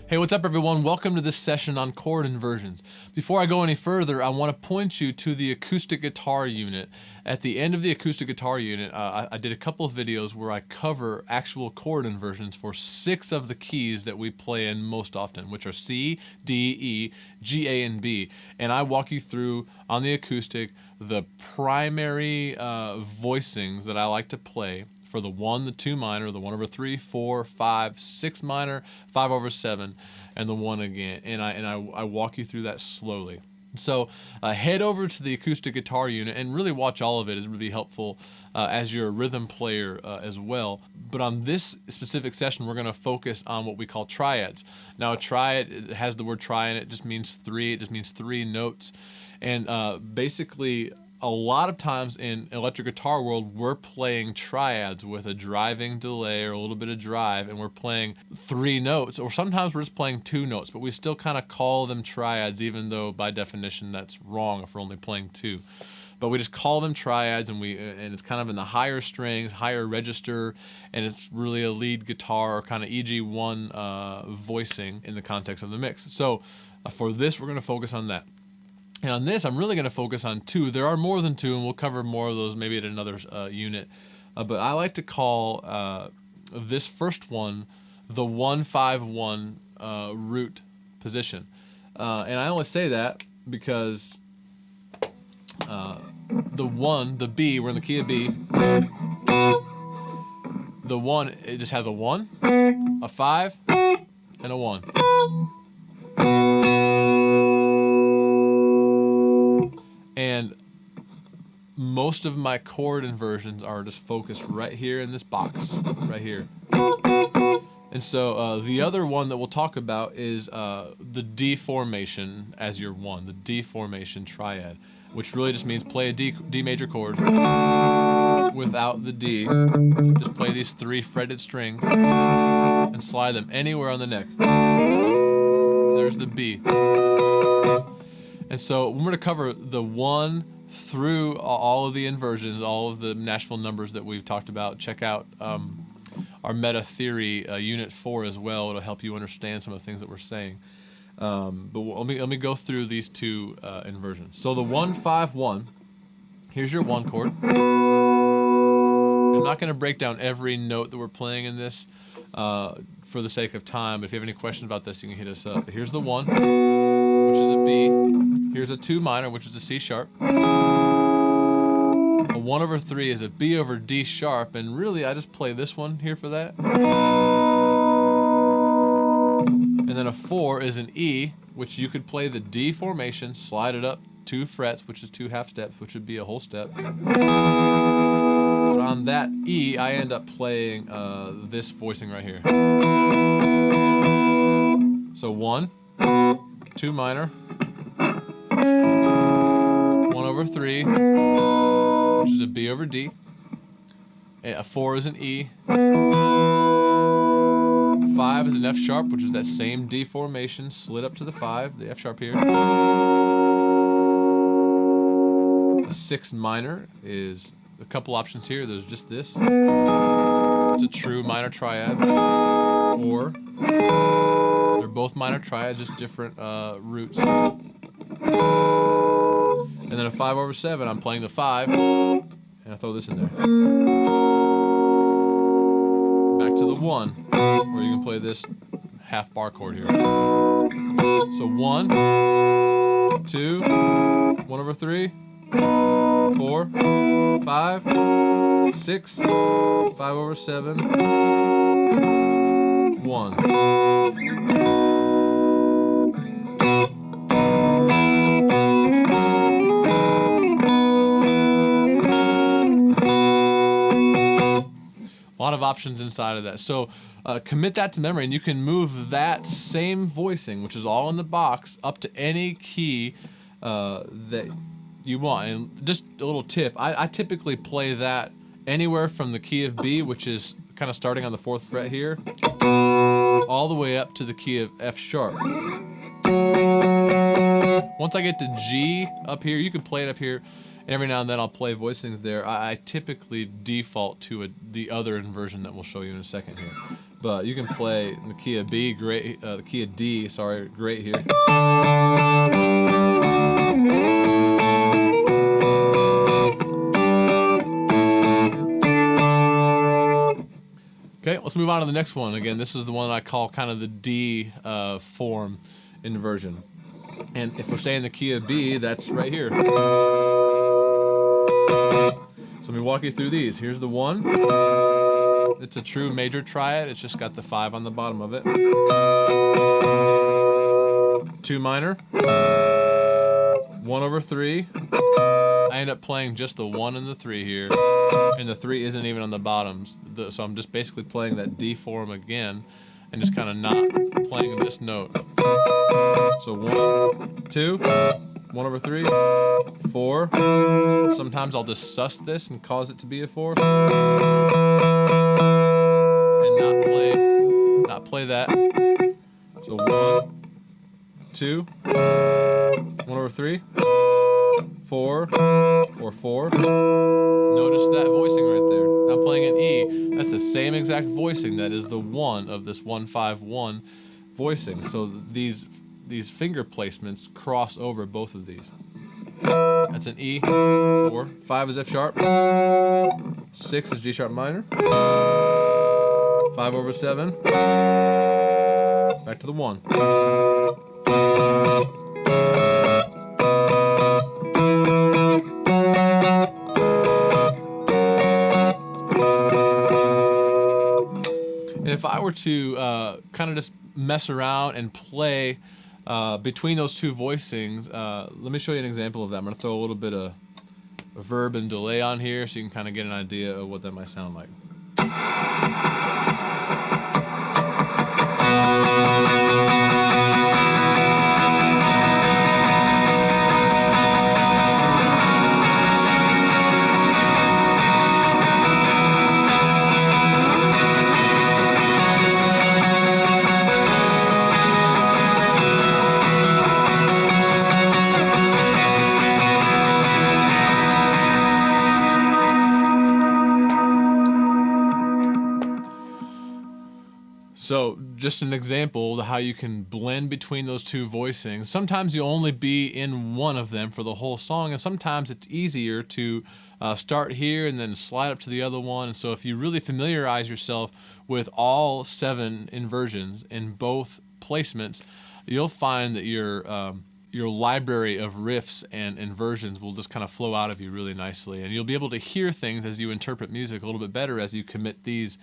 Hey, what's up everyone? Welcome to this session on chord inversions. Before I go any further, I want to point you to the acoustic guitar unit. At the end of the acoustic guitar unit, I did a couple of videos where I cover actual chord inversions for 6 of the keys that we play in most often, which are C, D, E, G, A, and B. And I walk you through, on the acoustic, the primary voicings that I like to play for the 1, the 2 minor, the 1 over 3, 4, 5, 6 minor, 5 over 7, and the 1 again. And I walk you through that slowly. So head over to the acoustic guitar unit and really watch all of it. It's really helpful as you're a rhythm player as well. But on this specific session, we're going to focus on what we call triads. Now a triad, it has the word tri in it. It just means 3. It just means 3 notes. And basically, a lot of times in electric guitar world, we're playing triads with a driving delay or a little bit of drive, and we're playing 3 notes, or sometimes we're just playing 2 notes, but we still kind of call them triads, even though by definition that's wrong if we're only playing 2. But we just call them triads, and it's kind of in the higher strings, higher register, and it's really a lead guitar or kind of EG1 voicing in the context of the mix. So for this, we're going to focus on that. And on this, I'm really going to focus on 2. There are more than 2, and we'll cover more of those maybe at another unit. But I like to call this first one the 1-5-1 root position. And I only say that because the 1, the B, we're in the key of B. The 1, it just has a 1, a 5, and a 1. And most of my chord inversions are just focused right here in this box, right here. And so the other one that we'll talk about is the D formation as your 1, the D formation triad, which really just means play a D major chord without the D. Just play these 3 fretted strings and slide them anywhere on the neck. There's the B. And so we're going to cover the 1 through all of the inversions, all of the Nashville numbers that we've talked about. Check out our meta theory unit 4 as well. It'll help you understand some of the things that we're saying. But let me go through these 2 inversions. So the 1-5-1, here's your 1 chord. I'm not going to break down every note that we're playing in this for the sake of time. But if you have any questions about this, you can hit us up. Here's the 1, which is a B. Here's a 2 minor, which is a C sharp. A 1 over 3 is a B over D sharp, and really I just play this one here for that. And then a 4 is an E, which you could play the D formation, slide it up 2 frets, which is 2 half steps, which would be a whole step. But on that E, I end up playing this voicing right here. So 1, 2 minor, 1 over 3, which is a B over D. A 4 is an E. 5 is an F sharp, which is that same D formation, slid up to the 5, the F sharp here. A 6 minor is a couple options here. There's just this. It's a true minor triad. Or they're both minor triads, just different roots. And then a 5 over 7, I'm playing the 5, and I throw this in there. Back to the 1, where you can play this half bar chord here. So 1, 2, 1 over 3, 4, 5, 6, 5 over 7, 1. A lot of options inside of that. So commit that to memory, and you can move that same voicing, which is all in the box, up to any key that you want. And just a little tip, I typically play that anywhere from the key of B, which is kind of starting on the 4th fret here, all the way up to the key of F sharp. Once I get to G up here, you can play it up here, and every now and then I'll play voicings there. I typically default to the other inversion that we'll show you in a second here. but you can play in the key of B, great, the key of D, sorry, great here. Okay, let's move on to the next one. Again, this is the one I call kind of the D form inversion. And if we're staying in the key of B, that's right here. So let me walk you through these. Here's the 1. It's a true major triad. It's just got the 5 on the bottom of it. 2 minor. 1/3. I end up playing just the 1 and the 3 here, and the 3 isn't even on the bottoms. So I'm just basically playing that D form again, and just kind of not playing this note. So 1, 2, 1/3, 4. Sometimes I'll just sus this and cause it to be a 4, and not play that. So 1, 2, 1/3, 4, or 4. Notice that voicing right there. I'm playing an E. That's the same exact voicing that is the 1 of this 1-5-1 voicing. So these finger placements cross over both of these. That's an E, 4. 5 is F sharp. 6 is G sharp minor. 5/7. Back to the 1. And if I were to kind of just mess around and play between those two voicings, let me show you an example of that. I'm going to throw a little bit of a verb and delay on here so you can kind of get an idea of what that might sound like. So just an example of how you can blend between those two voicings. Sometimes you'll only be in one of them for the whole song, and sometimes it's easier to start here and then slide up to the other one. And so if you really familiarize yourself with all 7 inversions in both placements, you'll find that your library of riffs and inversions will just kind of flow out of you really nicely, and you'll be able to hear things as you interpret music a little bit better as you commit these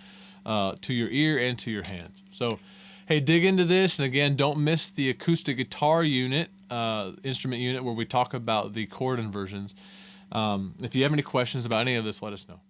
to your ear and to your hands. So, hey, dig into this, and again, don't miss the acoustic guitar unit, instrument unit, where we talk about the chord inversions. If you have any questions about any of this, let us know.